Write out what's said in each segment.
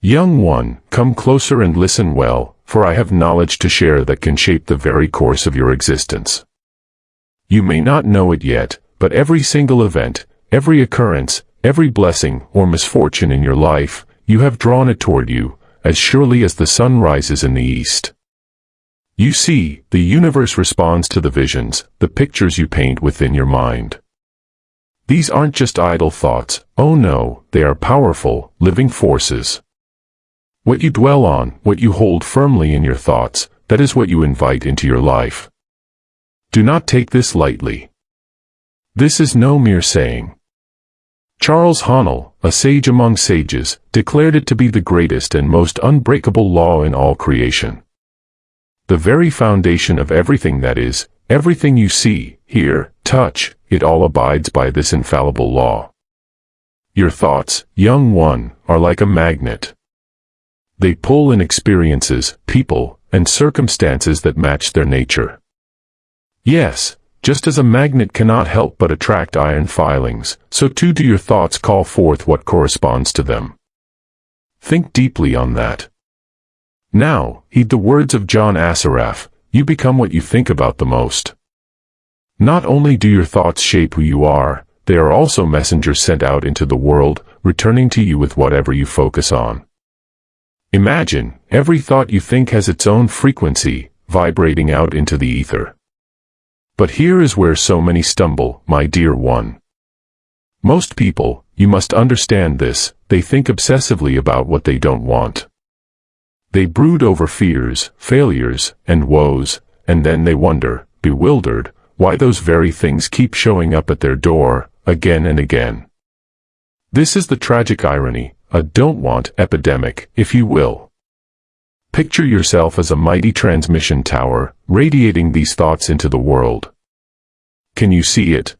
Young one, come closer and listen well, for I have knowledge to share that can shape the very course of your existence. You may not know it yet, but every single event, every occurrence, every blessing or misfortune in your life, you have drawn it toward you, as surely as the sun rises in the east. You see, the universe responds to the visions, the pictures you paint within your mind. These aren't just idle thoughts, oh no, they are powerful, living forces. What you dwell on, what you hold firmly in your thoughts, that is what you invite into your life. Do not take this lightly. This is no mere saying. Charles Haanel, a sage among sages, declared it to be the greatest and most unbreakable law in all creation. The very foundation of everything that is, everything you see, hear, touch, it all abides by this infallible law. Your thoughts, young one, are like a magnet. They pull in experiences, people, and circumstances that match their nature. Yes, just as a magnet cannot help but attract iron filings, so too do your thoughts call forth what corresponds to them. Think deeply on that. Now, heed the words of John Assaraf, you become what you think about the most. Not only do your thoughts shape who you are, they are also messengers sent out into the world, returning to you with whatever you focus on. Imagine, every thought you think has its own frequency, vibrating out into the ether. But here is where so many stumble, my dear one. Most people, you must understand this, they think obsessively about what they don't want. They brood over fears, failures, and woes, and then they wonder, bewildered, why those very things keep showing up at their door, again and again. This is the tragic irony, a don't want epidemic, if you will. Picture yourself as a mighty transmission tower, radiating these thoughts into the world. Can you see it?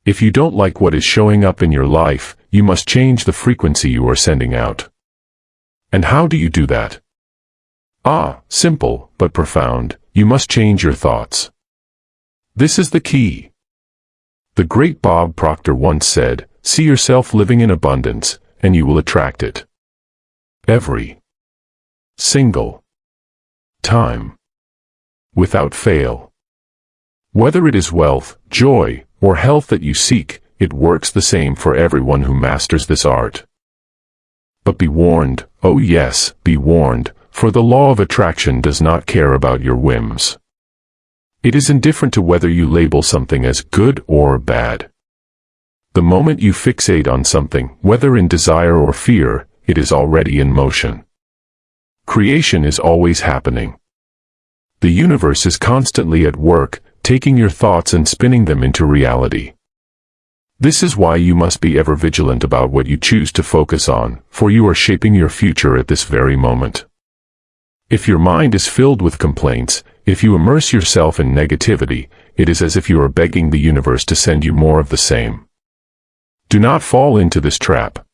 If you don't like what is showing up in your life, you must change the frequency you are sending out. And how do you do that? Simple, but profound, you must change your thoughts. This is the key. The great Bob Proctor once said, see yourself living in abundance, and you will attract it. Every single time. Without fail. Whether it is wealth, joy, or health that you seek, it works the same for everyone who masters this art. But be warned, oh yes, be warned, for the law of attraction does not care about your whims. It is indifferent to whether you label something as good or bad. The moment you fixate on something, whether in desire or fear, it is already in motion. Creation is always happening. The universe is constantly at work, taking your thoughts and spinning them into reality. This is why you must be ever vigilant about what you choose to focus on, for you are shaping your future at this very moment. If your mind is filled with complaints, if you immerse yourself in negativity, it is as if you are begging the universe to send you more of the same. Do not fall into this trap.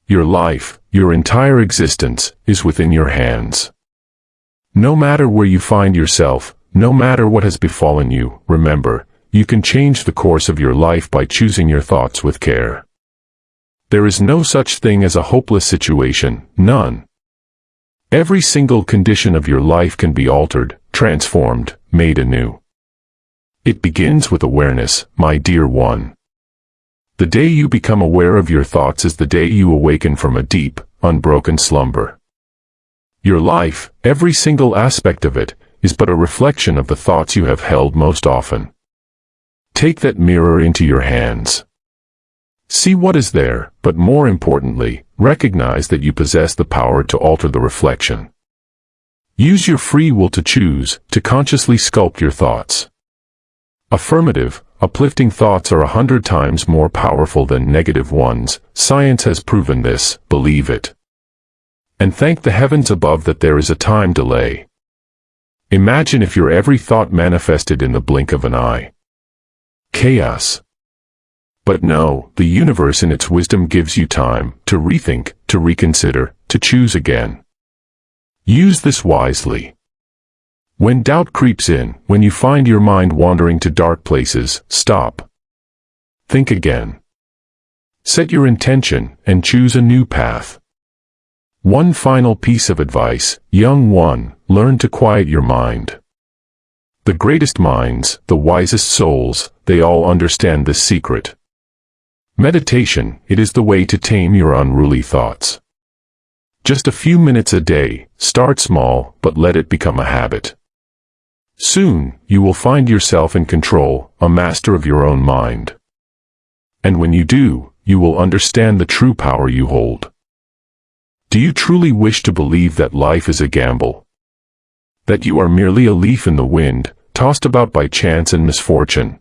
Your life, your entire existence, is within your hands. No matter where you find yourself, no matter what has befallen you, remember, you can change the course of your life by choosing your thoughts with care. There is no such thing as a hopeless situation, none. Every single condition of your life can be altered, transformed, made anew. It begins with awareness, my dear one. The day you become aware of your thoughts is the day you awaken from a deep, unbroken slumber. Your life, every single aspect of it, is but a reflection of the thoughts you have held most often. Take that mirror into your hands. See what is there, but more importantly, recognize that you possess the power to alter the reflection. Use your free will to choose, to consciously sculpt your thoughts. Affirmative, uplifting thoughts are 100 times more powerful than negative ones. Science has proven this, believe it. And thank the heavens above that there is a time delay. Imagine if your every thought manifested in the blink of an eye. Chaos. But no, the universe in its wisdom gives you time to rethink, to reconsider, to choose again. Use this wisely. When doubt creeps in, when you find your mind wandering to dark places, stop. Think again. Set your intention and choose a new path. One final piece of advice, young one, learn to quiet your mind. The greatest minds, the wisest souls, they all understand this secret. Meditation, it is the way to tame your unruly thoughts. Just a few minutes a day, start small, but let it become a habit. Soon, you will find yourself in control, a master of your own mind. And when you do, you will understand the true power you hold. Do you truly wish to believe that life is a gamble? That you are merely a leaf in the wind, tossed about by chance and misfortune?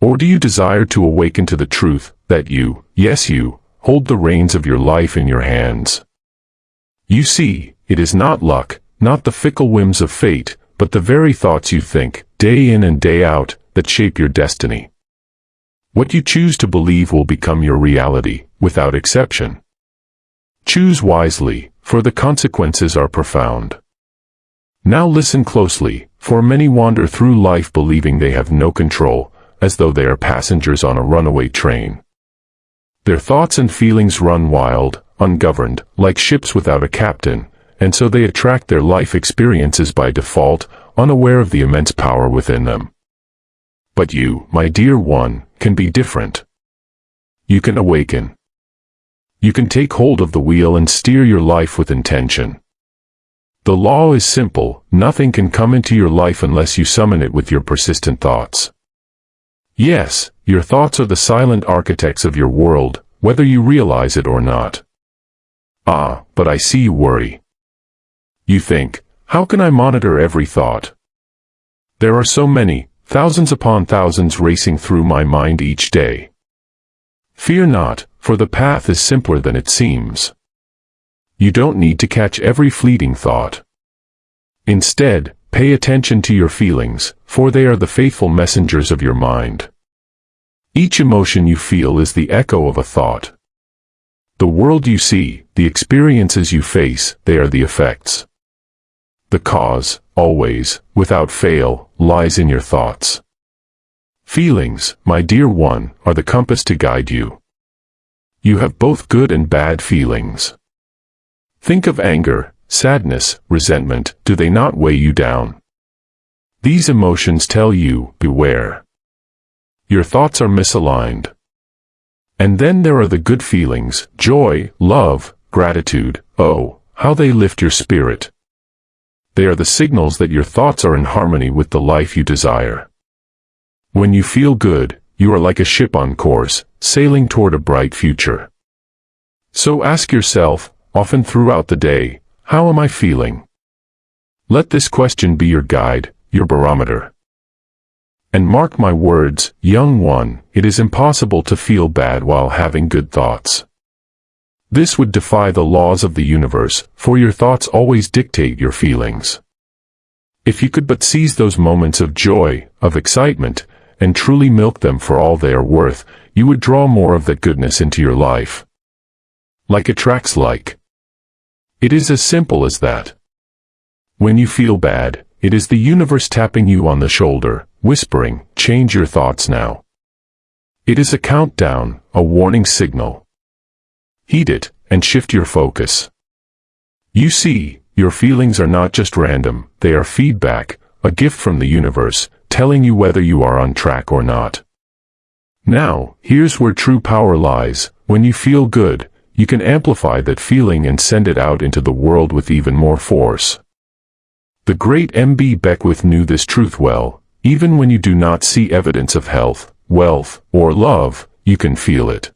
Or do you desire to awaken to the truth that you, yes you, hold the reins of your life in your hands? You see, it is not luck, not the fickle whims of fate, but the very thoughts you think, day in and day out, that shape your destiny. What you choose to believe will become your reality, without exception. Choose wisely, for the consequences are profound. Now listen closely, for many wander through life believing they have no control, as though they are passengers on a runaway train. Their thoughts and feelings run wild, ungoverned, like ships without a captain, and so they attract their life experiences by default, unaware of the immense power within them. But you, my dear one, can be different. You can awaken. You can take hold of the wheel and steer your life with intention. The law is simple, nothing can come into your life unless you summon it with your persistent thoughts. Yes, your thoughts are the silent architects of your world, whether you realize it or not. Ah, but I see you worry. You think, how can I monitor every thought? There are so many, thousands upon thousands racing through my mind each day. Fear not, for the path is simpler than it seems. You don't need to catch every fleeting thought. Instead, pay attention to your feelings, for they are the faithful messengers of your mind. Each emotion you feel is the echo of a thought. The world you see, the experiences you face, they are the effects. The cause, always, without fail, lies in your thoughts. Feelings, my dear one, are the compass to guide you. You have both good and bad feelings. Think of anger, sadness, resentment, do they not weigh you down? These emotions tell you, beware. Your thoughts are misaligned. And then there are the good feelings, joy, love, gratitude, oh, how they lift your spirit. They are the signals that your thoughts are in harmony with the life you desire. When you feel good, you are like a ship on course, sailing toward a bright future. So ask yourself, often throughout the day, how am I feeling? Let this question be your guide, your barometer. And mark my words, young one, it is impossible to feel bad while having good thoughts. This would defy the laws of the universe, for your thoughts always dictate your feelings. If you could but seize those moments of joy, of excitement, and truly milk them for all they are worth, you would draw more of that goodness into your life. Like attracts like. It is as simple as that. When you feel bad, it is the universe tapping you on the shoulder, whispering, change your thoughts now. It is a countdown, a warning signal. Heed it, and shift your focus. You see, your feelings are not just random, they are feedback, a gift from the universe, telling you whether you are on track or not. Now, here's where true power lies. When you feel good, you can amplify that feeling and send it out into the world with even more force. The great M.B. Beckwith knew this truth well. Even when you do not see evidence of health, wealth, or love, you can feel it.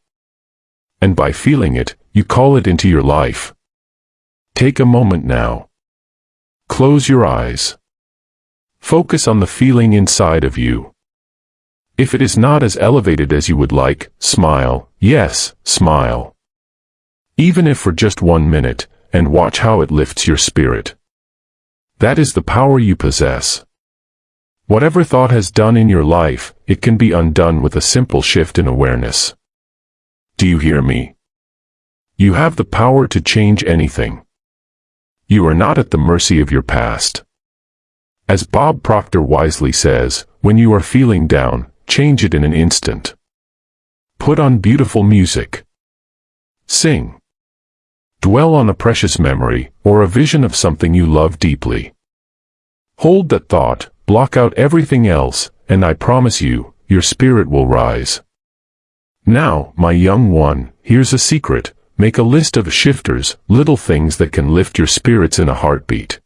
And by feeling it, you call it into your life. Take a moment now. Close your eyes. Focus on the feeling inside of you. If it is not as elevated as you would like, smile, yes, smile. Even if for just 1 minute, and watch how it lifts your spirit. That is the power you possess. Whatever thought has done in your life, it can be undone with a simple shift in awareness. Do you hear me? You have the power to change anything. You are not at the mercy of your past. As Bob Proctor wisely says, when you are feeling down, change it in an instant. Put on beautiful music. Sing. Dwell on a precious memory or a vision of something you love deeply. Hold that thought, block out everything else, and I promise you, your spirit will rise. Now, my young one, here's a secret. Make a list of shifters, little things that can lift your spirits in a heartbeat.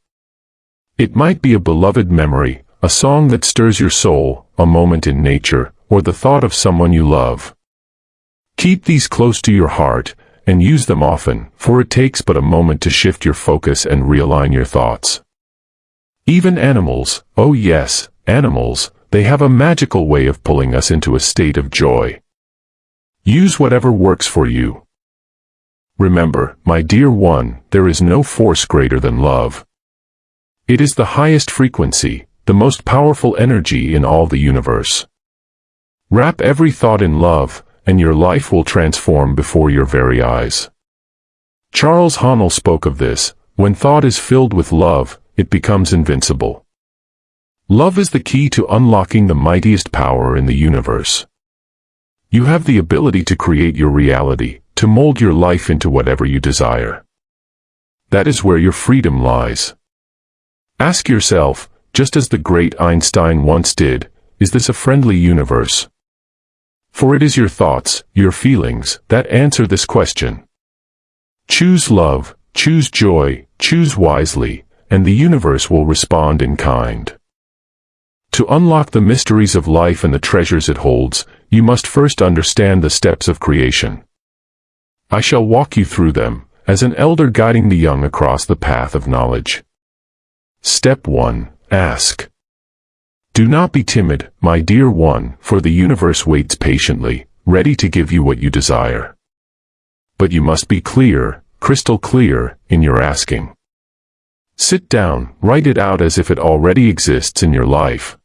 It might be a beloved memory, a song that stirs your soul, a moment in nature, or the thought of someone you love. Keep these close to your heart, and use them often, for it takes but a moment to shift your focus and realign your thoughts. Even animals, oh yes, animals, they have a magical way of pulling us into a state of joy. Use whatever works for you. Remember, my dear one, there is no force greater than love. It is the highest frequency, the most powerful energy in all the universe. Wrap every thought in love, and your life will transform before your very eyes. Charles Haanel spoke of this: when thought is filled with love, it becomes invincible. Love is the key to unlocking the mightiest power in the universe. You have the ability to create your reality, to mold your life into whatever you desire. That is where your freedom lies. Ask yourself, just as the great Einstein once did, is this a friendly universe? For it is your thoughts, your feelings, that answer this question. Choose love, choose joy, choose wisely, and the universe will respond in kind. To unlock the mysteries of life and the treasures it holds, you must first understand the steps of creation. I shall walk you through them, as an elder guiding the young across the path of knowledge. Step 1. Ask. Do not be timid, my dear one, for the universe waits patiently, ready to give you what you desire. But you must be clear, crystal clear, in your asking. Sit down, write it out as if it already exists in your life.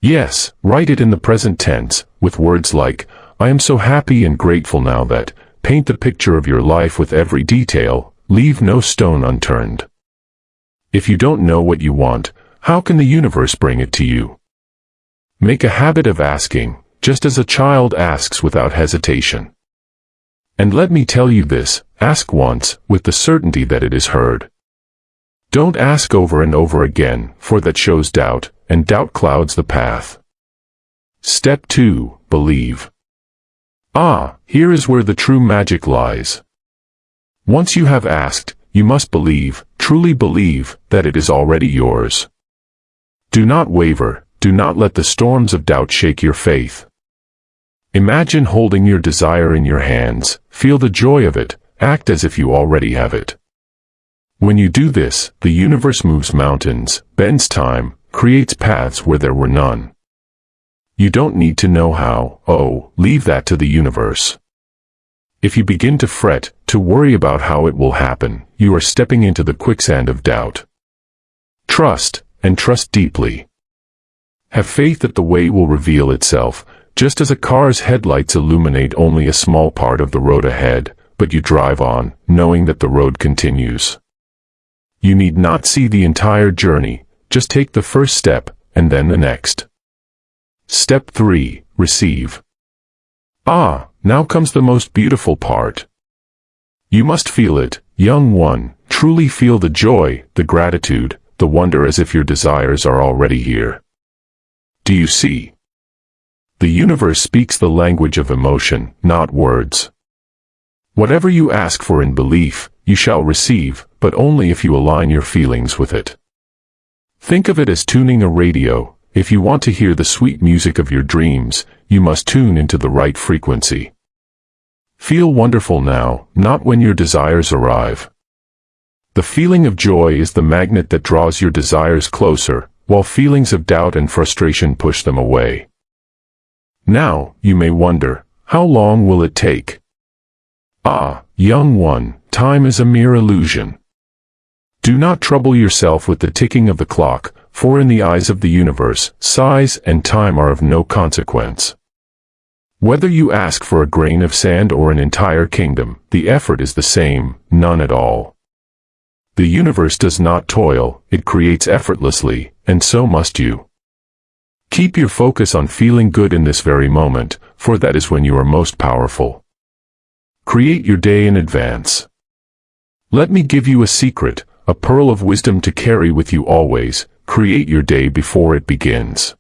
Yes, write it in the present tense, with words like, I am so happy and grateful now that. Paint the picture of your life with every detail, leave no stone unturned. If you don't know what you want, how can the universe bring it to you? Make a habit of asking, just as a child asks without hesitation. And let me tell you this, ask once, with the certainty that it is heard. Don't ask over and over again, for that shows doubt, and doubt clouds the path. Step 2. Believe. Here is where the true magic lies. Once you have asked, you must believe, truly believe, that it is already yours. Do not waver, do not let the storms of doubt shake your faith. Imagine holding your desire in your hands, feel the joy of it, act as if you already have it. When you do this, the universe moves mountains, bends time, creates paths where there were none. You don't need to know how, leave that to the universe. If you begin to fret, to worry about how it will happen, you are stepping into the quicksand of doubt. Trust, and trust deeply. Have faith that the way will reveal itself, just as a car's headlights illuminate only a small part of the road ahead, but you drive on, knowing that the road continues. You need not see the entire journey, just take the first step, and then the next. Step 3. Receive. Now comes the most beautiful part. You must feel it, young one, truly feel the joy, the gratitude, the wonder as if your desires are already here. Do you see? The universe speaks the language of emotion, not words. Whatever you ask for in belief, you shall receive, but only if you align your feelings with it. Think of it as tuning a radio. If you want to hear the sweet music of your dreams, you must tune into the right frequency. Feel wonderful now, not when your desires arrive. The feeling of joy is the magnet that draws your desires closer, while feelings of doubt and frustration push them away. Now, you may wonder, how long will it take? Young one, time is a mere illusion. Do not trouble yourself with the ticking of the clock, for in the eyes of the universe, size and time are of no consequence. Whether you ask for a grain of sand or an entire kingdom, the effort is the same, none at all. The universe does not toil, it creates effortlessly, and so must you. Keep your focus on feeling good in this very moment, for that is when you are most powerful. Create your day in advance. Let me give you a secret, a pearl of wisdom to carry with you always. Create your day before it begins.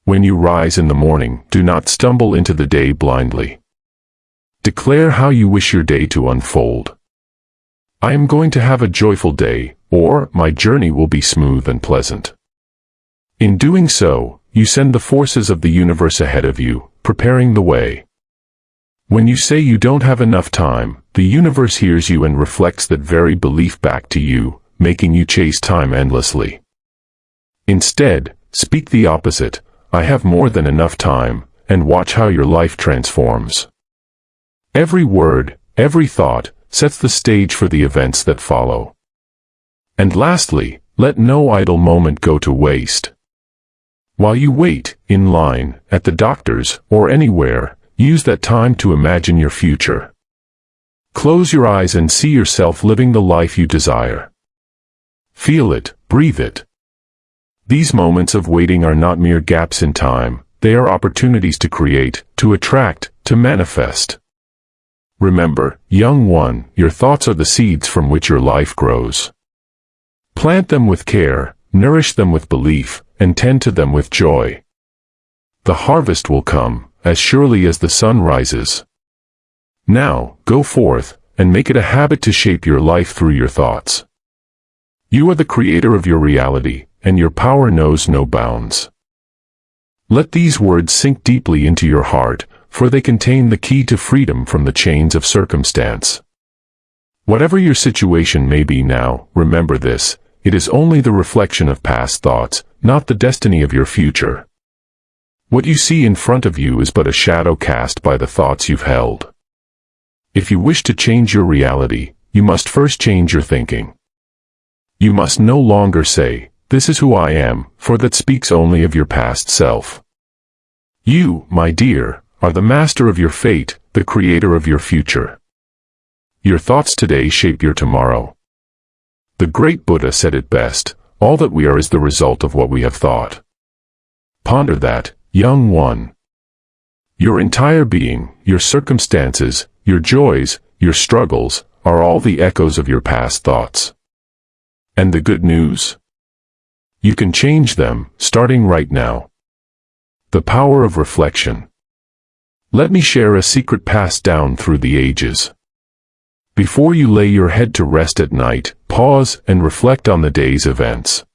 When you rise in the morning, do not stumble into the day blindly. Declare how you wish your day to unfold. I am going to have a joyful day, or my journey will be smooth and pleasant. In doing so, you send the forces of the universe ahead of you, preparing the way. When you say you don't have enough time, the universe hears you and reflects that very belief back to you, making you chase time endlessly. Instead, speak the opposite, I have more than enough time, and watch how your life transforms. Every word, every thought, sets the stage for the events that follow. And lastly, let no idle moment go to waste. While you wait, in line, at the doctor's, or anywhere, use that time to imagine your future. Close your eyes and see yourself living the life you desire. Feel it, breathe it. These moments of waiting are not mere gaps in time, they are opportunities to create, to attract, to manifest. Remember, young one, your thoughts are the seeds from which your life grows. Plant them with care, nourish them with belief, and tend to them with joy. The harvest will come, as surely as the sun rises. Now, go forth, and make it a habit to shape your life through your thoughts. You are the creator of your reality, and your power knows no bounds. Let these words sink deeply into your heart, for they contain the key to freedom from the chains of circumstance. Whatever your situation may be now, remember this, it is only the reflection of past thoughts, not the destiny of your future. What you see in front of you is but a shadow cast by the thoughts you've held. If you wish to change your reality, you must first change your thinking. You must no longer say, "This is who I am," for that speaks only of your past self. You, my dear, are the master of your fate, the creator of your future. Your thoughts today shape your tomorrow. The great Buddha said it best, all that we are is the result of what we have thought. Ponder that, young one. Your entire being, your circumstances, your joys, your struggles, are all the echoes of your past thoughts. And the good news? You can change them, starting right now. The power of reflection. Let me share a secret passed down through the ages. Before you lay your head to rest at night, pause and reflect on the day's events.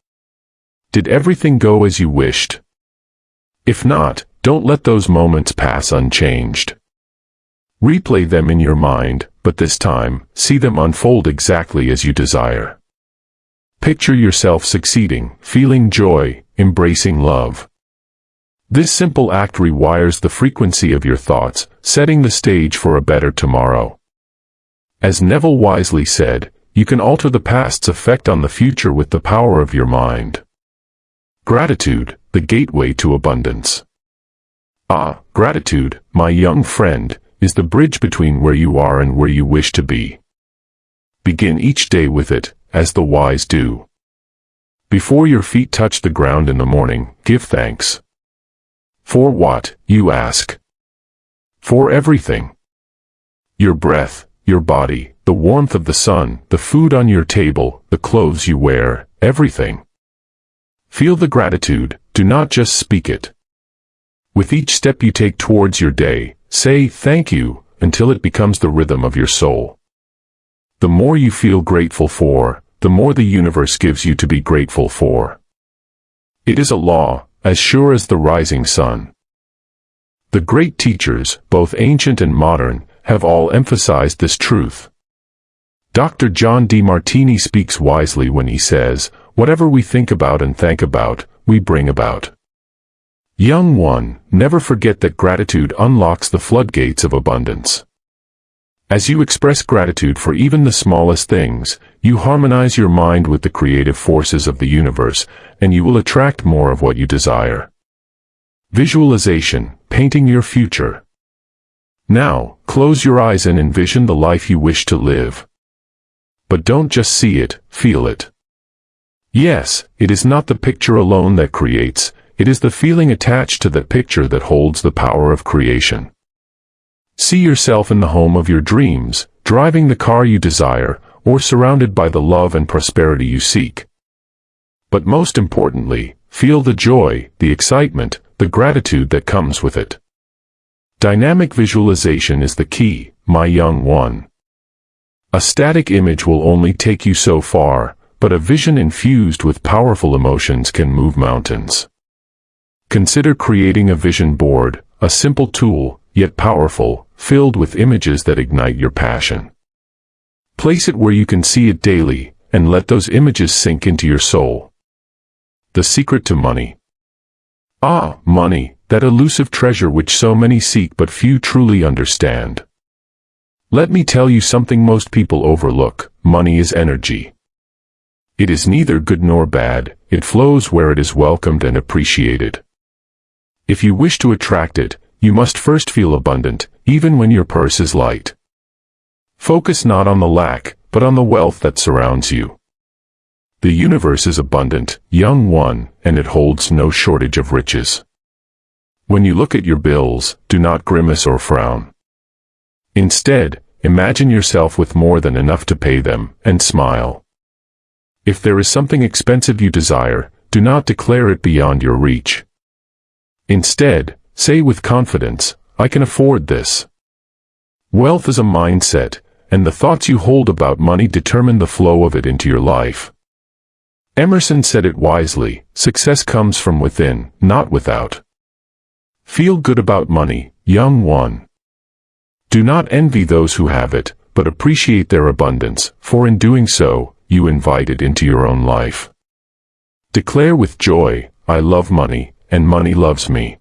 Did everything go as you wished? If not, don't let those moments pass unchanged. Replay them in your mind, but this time, see them unfold exactly as you desire. Picture yourself succeeding, feeling joy, embracing love. This simple act rewires the frequency of your thoughts, setting the stage for a better tomorrow. As Neville wisely said, you can alter the past's effect on the future with the power of your mind. Gratitude, the gateway to abundance. Ah, gratitude, my young friend, is the bridge between where you are and where you wish to be. Begin each day with it, as the wise do. Before your feet touch the ground in the morning, give thanks. For what, you ask? For everything. Your breath, your body, the warmth of the sun, the food on your table, the clothes you wear, everything. Feel the gratitude, do not just speak it. With each step you take towards your day, say thank you, until it becomes the rhythm of your soul. The more you feel grateful for, the more the universe gives you to be grateful for. It is a law, as sure as the rising sun. The great teachers, both ancient and modern, have all emphasized this truth. Dr. John D. Martini speaks wisely when he says, "Whatever we think about and thank about, we bring about." Young one, never forget that gratitude unlocks the floodgates of abundance. As you express gratitude for even the smallest things, you harmonize your mind with the creative forces of the universe, and you will attract more of what you desire. Visualization, painting your future. Now, close your eyes and envision the life you wish to live. But don't just see it, feel it. Yes, it is not the picture alone that creates, it is the feeling attached to that picture that holds the power of creation. See yourself in the home of your dreams, driving the car you desire, or surrounded by the love and prosperity you seek. But most importantly, feel the joy, the excitement, the gratitude that comes with it. Dynamic visualization is the key, my young one. A static image will only take you so far, but a vision infused with powerful emotions can move mountains. Consider creating a vision board, a simple tool, yet powerful, filled with images that ignite your passion. Place it where you can see it daily, and let those images sink into your soul. The secret to money. Ah, money, that elusive treasure which so many seek but few truly understand. Let me tell you something most people overlook: money is energy. It is neither good nor bad, it flows where it is welcomed and appreciated. If you wish to attract it, you must first feel abundant, even when your purse is light. Focus not on the lack, but on the wealth that surrounds you. The universe is abundant, young one, and it holds no shortage of riches. When you look at your bills, do not grimace or frown. Instead, imagine yourself with more than enough to pay them, and smile. If there is something expensive you desire, do not declare it beyond your reach. Instead, say with confidence, "I can afford this." Wealth is a mindset, and the thoughts you hold about money determine the flow of it into your life. Emerson said it wisely: success comes from within, not without. Feel good about money, young one. Do not envy those who have it, but appreciate their abundance, for in doing so, you invite it into your own life. Declare with joy, "I love money, and money loves me."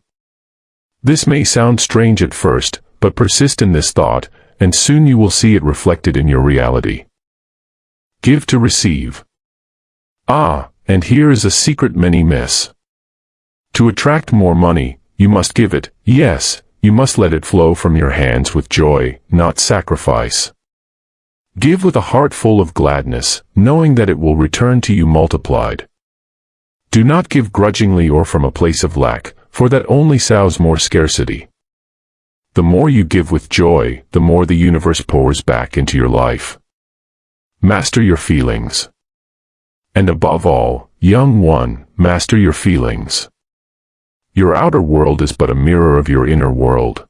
This may sound strange at first, but persist in this thought, and soon you will see it reflected in your reality. Give to receive. Ah, and here is a secret many miss. To attract more money, you must give it. Yes, you must let it flow from your hands with joy, not sacrifice. Give with a heart full of gladness, knowing that it will return to you multiplied. Do not give grudgingly or from a place of lack, for that only sows more scarcity. The more you give with joy, the more the universe pours back into your life. Master your feelings. And above all, young one, master your feelings. Your outer world is but a mirror of your inner world.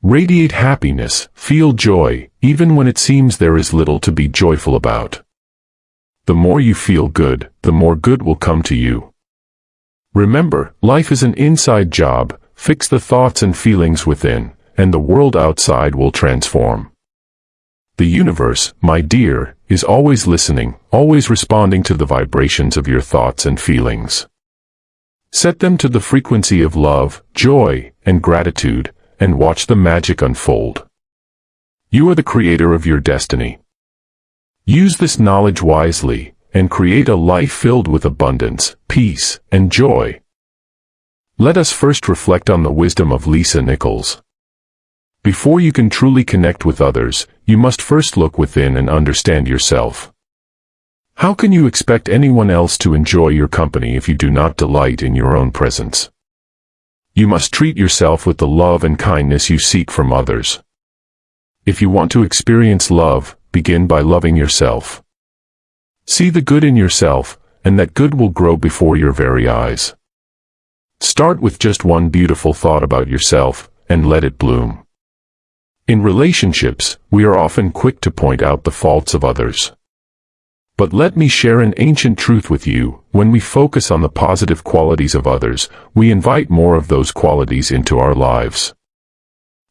Radiate happiness, feel joy, even when it seems there is little to be joyful about. The more you feel good, the more good will come to you. Remember, life is an inside job. Fix the thoughts and feelings within, and the world outside will transform. The universe, my dear, is always listening, always responding to the vibrations of your thoughts and feelings. Set them to the frequency of love, joy, and gratitude, and watch the magic unfold. You are the creator of your destiny. Use this knowledge wisely, and create a life filled with abundance, peace, and joy. Let us first reflect on the wisdom of Lisa Nichols. Before you can truly connect with others, you must first look within and understand yourself. How can you expect anyone else to enjoy your company if you do not delight in your own presence? You must treat yourself with the love and kindness you seek from others. If you want to experience love, begin by loving yourself. See the good in yourself, and that good will grow before your very eyes. Start with just one beautiful thought about yourself, and let it bloom. In relationships, we are often quick to point out the faults of others. But let me share an ancient truth with you: when we focus on the positive qualities of others, we invite more of those qualities into our lives.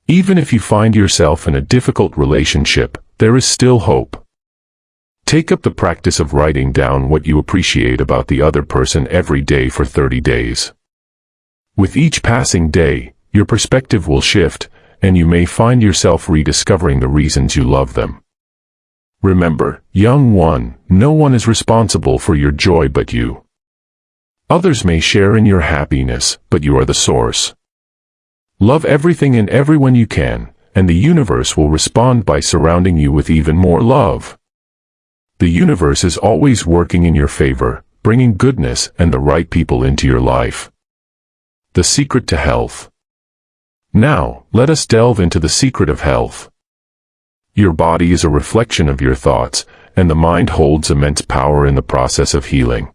Even if you find yourself in a difficult relationship, there is still hope. Take up the practice of writing down what you appreciate about the other person every day for 30 days. With each passing day, your perspective will shift, and you may find yourself rediscovering the reasons you love them. Remember, young one, no one is responsible for your joy but you. Others may share in your happiness, but you are the source. Love everything and everyone you can, and the universe will respond by surrounding you with even more love. The universe is always working in your favor, bringing goodness and the right people into your life. The secret to health. Now, let us delve into the secret of health. Your body is a reflection of your thoughts, and the mind holds immense power in the process of healing.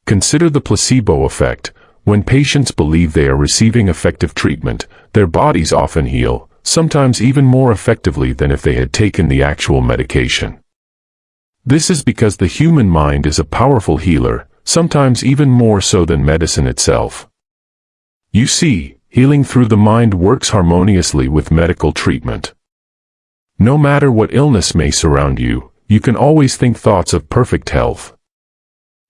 Consider the placebo effect. When patients believe they are receiving effective treatment, their bodies often heal, sometimes even more effectively than if they had taken the actual medication. This is because the human mind is a powerful healer, sometimes even more so than medicine itself. You see, healing through the mind works harmoniously with medical treatment. No matter what illness may surround you, you can always think thoughts of perfect health.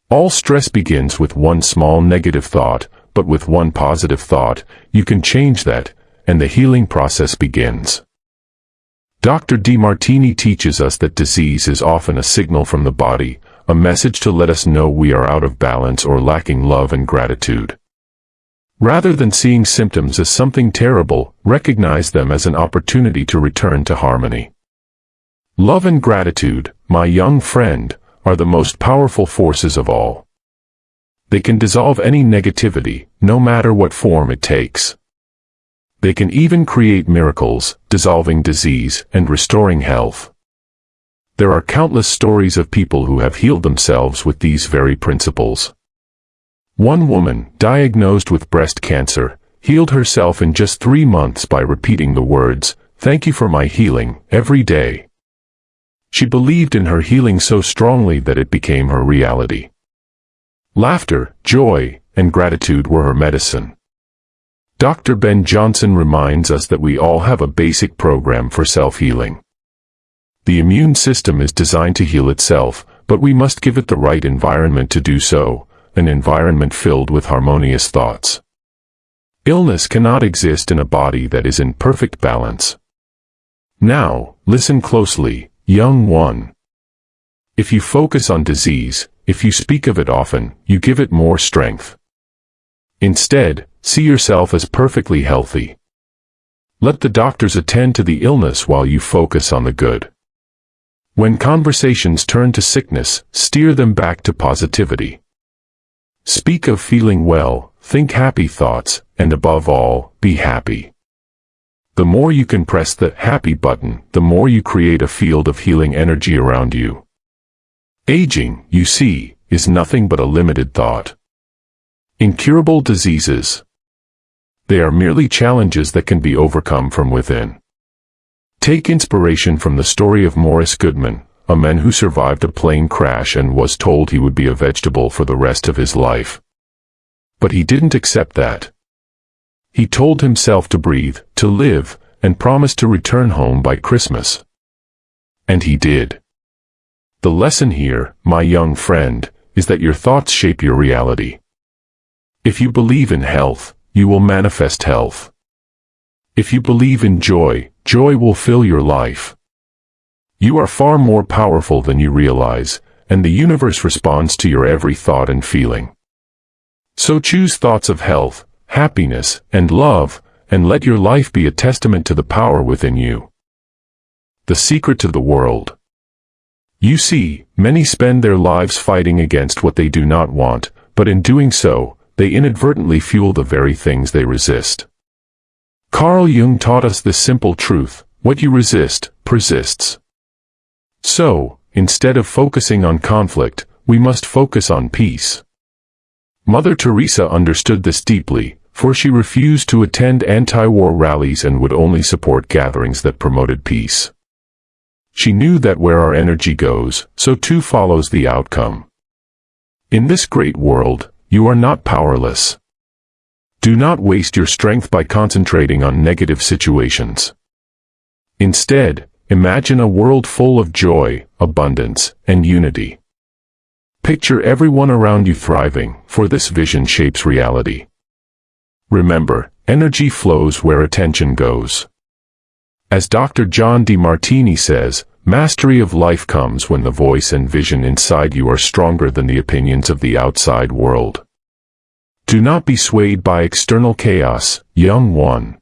All stress begins with one small negative thought, but with one positive thought, you can change that, and the healing process begins. Dr. Demartini teaches us that disease is often a signal from the body, a message to let us know we are out of balance or lacking love and gratitude. Rather than seeing symptoms as something terrible, recognize them as an opportunity to return to harmony. Love and gratitude, my young friend, are the most powerful forces of all. They can dissolve any negativity, no matter what form it takes. They can even create miracles, dissolving disease and restoring health. There are countless stories of people who have healed themselves with these very principles. One woman, diagnosed with breast cancer, healed herself in just 3 months by repeating the words, "Thank you for my healing," every day. She believed in her healing so strongly that it became her reality. Laughter, joy, and gratitude were her medicine. Dr. Ben Johnson reminds us that we all have a basic program for self-healing. The immune system is designed to heal itself, but we must give it the right environment to do so, an environment filled with harmonious thoughts. Illness cannot exist in a body that is in perfect balance. Now, listen closely, young one. If you focus on disease, if you speak of it often, you give it more strength. Instead, see yourself as perfectly healthy. Let the doctors attend to the illness while you focus on the good. When conversations turn to sickness, steer them back to positivity. Speak of feeling well, think happy thoughts, and above all, be happy. The more you can press the happy button, the more you create a field of healing energy around you. Aging, you see, is nothing but a limited thought. Incurable diseases. They are merely challenges that can be overcome from within. Take inspiration from the story of Morris Goodman, a man who survived a plane crash and was told he would be a vegetable for the rest of his life. But he didn't accept that. He told himself to breathe, to live, and promised to return home by Christmas. And he did. The lesson here, my young friend, is that your thoughts shape your reality. If you believe in health, you will manifest health. If you believe in joy, joy will fill your life. You are far more powerful than you realize, and the universe responds to your every thought and feeling. So choose thoughts of health, happiness, and love, and let your life be a testament to the power within you. The secret to the world. You see, many spend their lives fighting against what they do not want, but in doing so, they inadvertently fuel the very things they resist. Carl Jung taught us this simple truth: what you resist, persists. So, instead of focusing on conflict, we must focus on peace. Mother Teresa understood this deeply, for she refused to attend anti-war rallies and would only support gatherings that promoted peace. She knew that where our energy goes, so too follows the outcome. In this great world, you are not powerless. Do not waste your strength by concentrating on negative situations. Instead, imagine a world full of joy, abundance, and unity. Picture everyone around you thriving, for this vision shapes reality. Remember, energy flows where attention goes. As Dr. John Demartini says, mastery of life comes when the voice and vision inside you are stronger than the opinions of the outside world. Do not be swayed by external chaos, young one.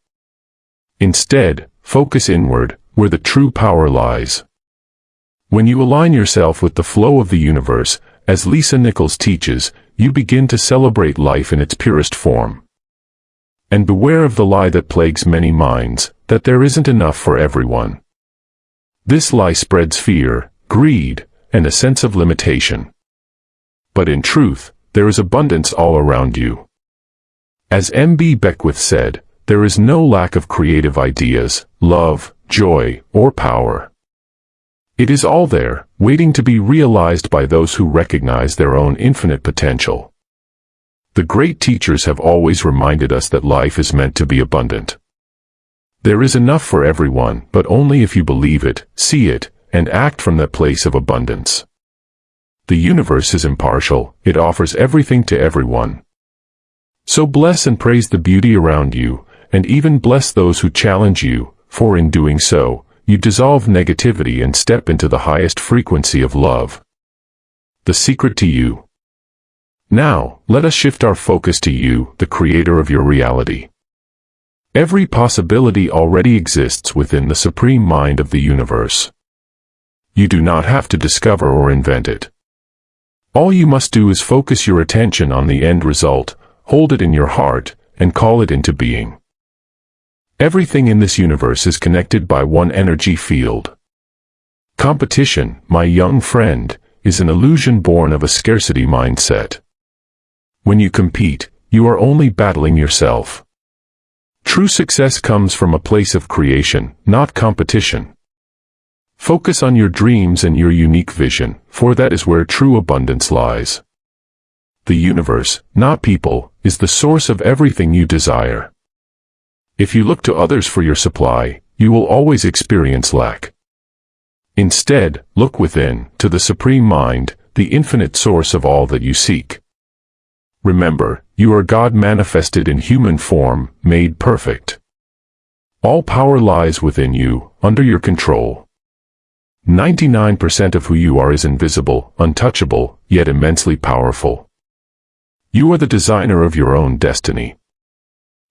Instead, focus inward, where the true power lies. When you align yourself with the flow of the universe, as Lisa Nichols teaches, you begin to celebrate life in its purest form. And beware of the lie that plagues many minds, that there isn't enough for everyone. This lie spreads fear, greed, and a sense of limitation. But in truth, there is abundance all around you. As M.B. Beckwith said, there is no lack of creative ideas, love, joy, or power. It is all there, waiting to be realized by those who recognize their own infinite potential. The great teachers have always reminded us that life is meant to be abundant. There is enough for everyone, but only if you believe it, see it, and act from that place of abundance. The universe is impartial, it offers everything to everyone. So bless and praise the beauty around you, and even bless those who challenge you, for in doing so, you dissolve negativity and step into the highest frequency of love. The secret to you. Now, let us shift our focus to you, the creator of your reality. Every possibility already exists within the supreme mind of the universe. You do not have to discover or invent it. All you must do is focus your attention on the end result, hold it in your heart, and call it into being. Everything in this universe is connected by one energy field. Competition, my young friend, is an illusion born of a scarcity mindset. When you compete, you are only battling yourself. True success comes from a place of creation, not competition. Focus on your dreams and your unique vision, for that is where true abundance lies. The universe, not people, is the source of everything you desire. If you look to others for your supply, you will always experience lack. Instead, look within, to the Supreme Mind, the infinite source of all that you seek. Remember, you are God manifested in human form, made perfect. All power lies within you, under your control. 99% of who you are is invisible, untouchable, yet immensely powerful. You are the designer of your own destiny.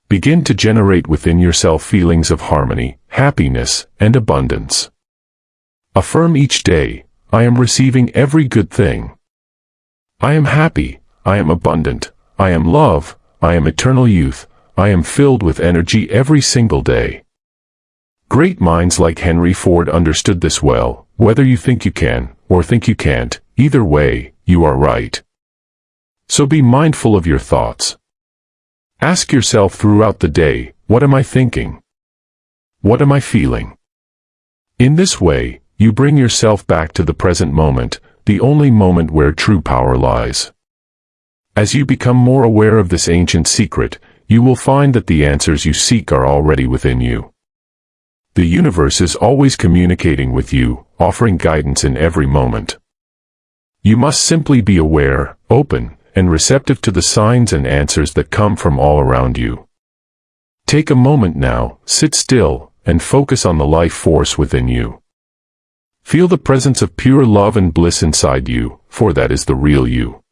Begin to generate within yourself feelings of harmony, happiness, and abundance. Affirm each day, I am receiving every good thing. I am happy, I am abundant, I am love, I am eternal youth, I am filled with energy every single day. Great minds like Henry Ford understood this well. Whether you think you can, or think you can't, either way, you are right. So be mindful of your thoughts. Ask yourself throughout the day, what am I thinking? What am I feeling? In this way, you bring yourself back to the present moment, the only moment where true power lies. As you become more aware of this ancient secret, you will find that the answers you seek are already within you. The universe is always communicating with you, offering guidance in every moment. You must simply be aware, open, and receptive to the signs and answers that come from all around you. Take a moment now, sit still, and focus on the life force within you. Feel the presence of pure love and bliss inside you, for that is the real you.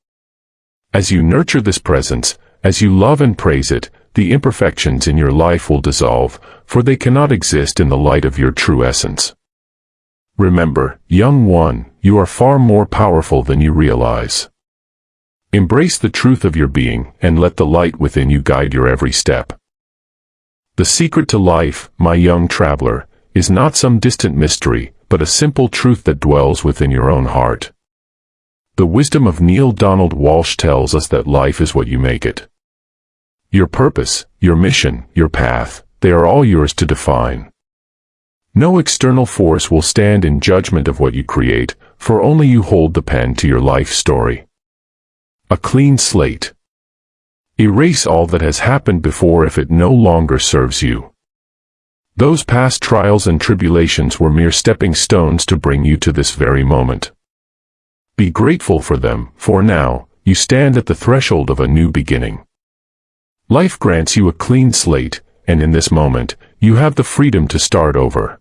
As you nurture this presence, as you love and praise it, the imperfections in your life will dissolve, for they cannot exist in the light of your true essence. Remember, young one, you are far more powerful than you realize. Embrace the truth of your being, and let the light within you guide your every step. The secret to life, my young traveler, is not some distant mystery, but a simple truth that dwells within your own heart. The wisdom of Neil Donald Walsh tells us that life is what you make it. Your purpose, your mission, your path, they are all yours to define. No external force will stand in judgment of what you create, for only you hold the pen to your life story. A clean slate. Erase all that has happened before if it no longer serves you. Those past trials and tribulations were mere stepping stones to bring you to this very moment. Be grateful for them, for now, you stand at the threshold of a new beginning. Life grants you a clean slate, and in this moment, you have the freedom to start over.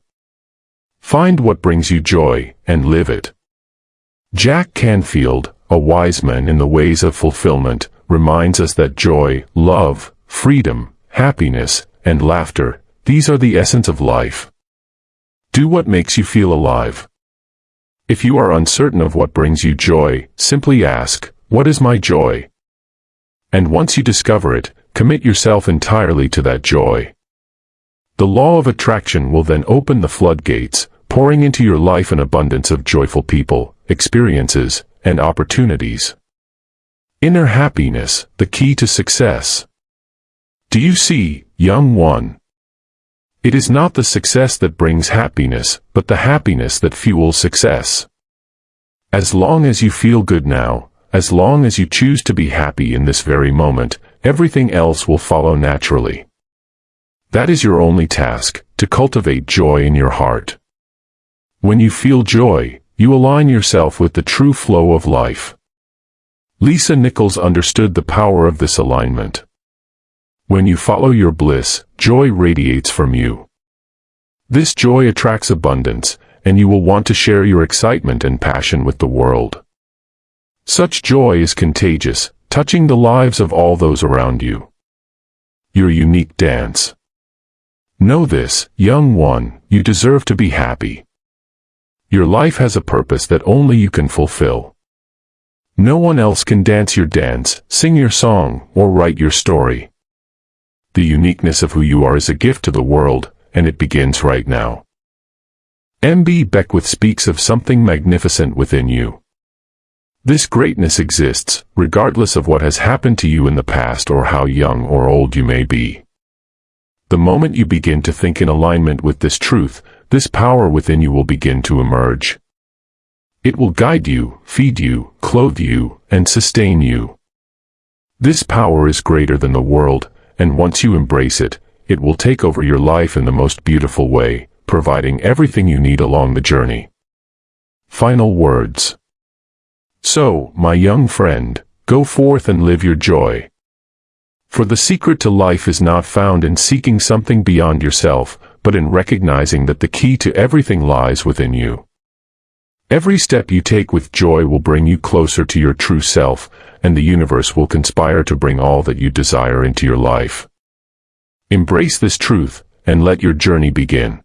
Find what brings you joy, and live it. Jack Canfield, a wise man in the ways of fulfillment, reminds us that joy, love, freedom, happiness, and laughter, these are the essence of life. Do what makes you feel alive. If you are uncertain of what brings you joy, simply ask, what is my joy? And once you discover it, commit yourself entirely to that joy. The law of attraction will then open the floodgates, pouring into your life an abundance of joyful people, experiences, and opportunities. Inner happiness, the key to success. Do you see, young one? It is not the success that brings happiness, but the happiness that fuels success. As long as you feel good now, as long as you choose to be happy in this very moment, everything else will follow naturally. That is your only task, to cultivate joy in your heart. When you feel joy, you align yourself with the true flow of life. Lisa Nichols understood the power of this alignment. When you follow your bliss, joy radiates from you. This joy attracts abundance, and you will want to share your excitement and passion with the world. Such joy is contagious, touching the lives of all those around you. Your unique dance. Know this, young one, you deserve to be happy. Your life has a purpose that only you can fulfill. No one else can dance your dance, sing your song, or write your story. The uniqueness of who you are is a gift to the world, and it begins right now. M.B. Beckwith speaks of something magnificent within you. This greatness exists, regardless of what has happened to you in the past or how young or old you may be. The moment you begin to think in alignment with this truth, this power within you will begin to emerge. It will guide you, feed you, clothe you, and sustain you. This power is greater than the world, and once you embrace it, it will take over your life in the most beautiful way, providing everything you need along the journey. Final words. So, my young friend, go forth and live your joy. For the secret to life is not found in seeking something beyond yourself, but in recognizing that the key to everything lies within you. Every step you take with joy will bring you closer to your true self, and the universe will conspire to bring all that you desire into your life. Embrace this truth, and let your journey begin.